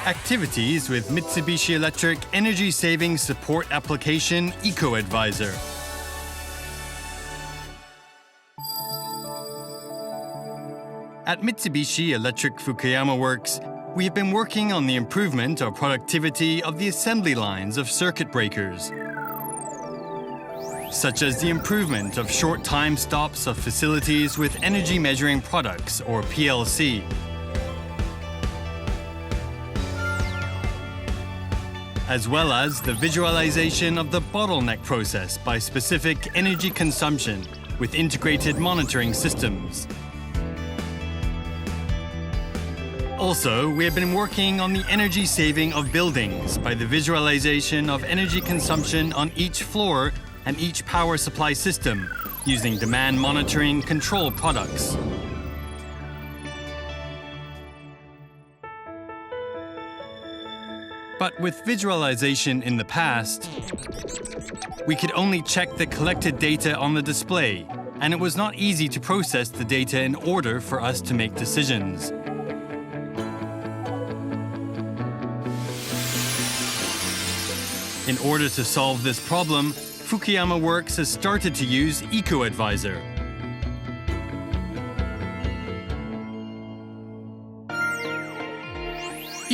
Activities with Mitsubishi Electric Energy Saving Support Application EcoAdviser. At Mitsubishi Electric Fukuyama Works, we have been working on the improvement of productivity of the assembly lines of circuit breakers, such as the improvement of short time stops of facilities with energy measuring products, or PLC. As well as the visualization of the bottleneck process by specific energy consumption with integrated monitoring systems. Also, we have been working on the energy saving of buildings by the visualization of energy consumption on each floor and each power supply system using demand monitoring control products. But with visualization in the past, we could only check the collected data on the display, and it was not easy to process the data in order for us to make decisions. In order to solve this problem, Fukuyama Works has started to use EcoAdviser.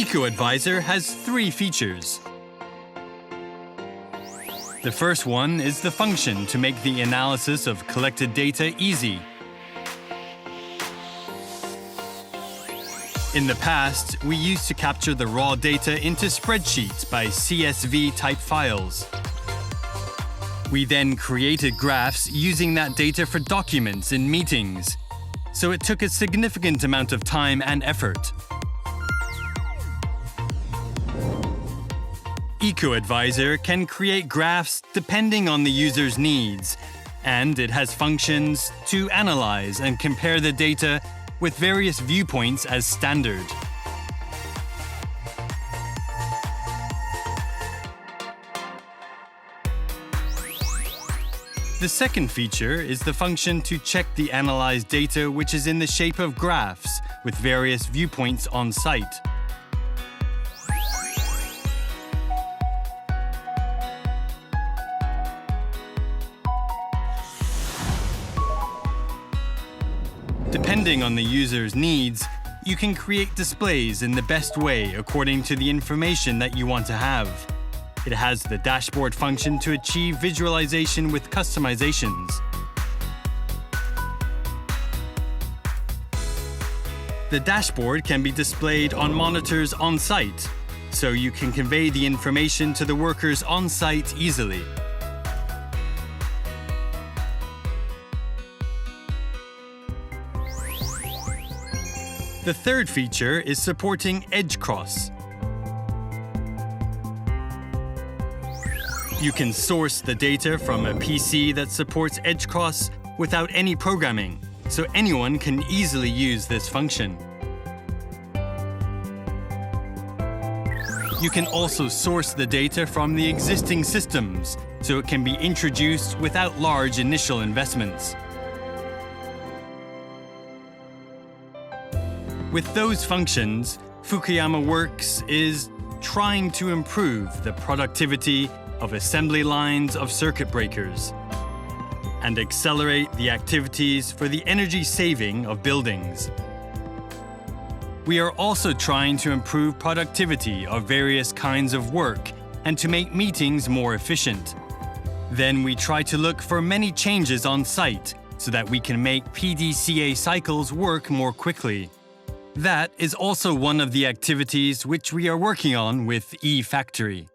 EcoAdviser has three features. The first one is the function to make the analysis of collected data easy. In the past, we used to capture the raw data into spreadsheets by CSV-type files. We then created graphs using that data for documents in meetings, so it took a significant amount of time and effort. EcoAdviser can create graphs depending on the user's needs, and it has functions to analyze and compare the data with various viewpoints as standard. The second feature is the function to check the analyzed data, which is in the shape of graphs with various viewpoints on site. Depending on the user's needs, you can create displays in the best way according to the information that you want to have. It has the dashboard function to achieve visualization with customizations. The dashboard can be displayed on monitors on site, so you can convey the information to the workers on site easily. The third feature is supporting edge cross. You can source the data from a PC that supports edge cross without any programming, so anyone can easily use this function. You can also source the data from the existing systems, so it can be introduced without large initial investments. With those functions, Fukuyama Works is trying to improve the productivity of assembly lines of circuit breakers and accelerate the activities for the energy saving of buildings. We are also trying to improve productivity of various kinds of work and to make meetings more efficient. Then we try to look for many changes on site so that we can make PDCA cycles work more quickly. That is also one of the activities which we are working on with eFactory.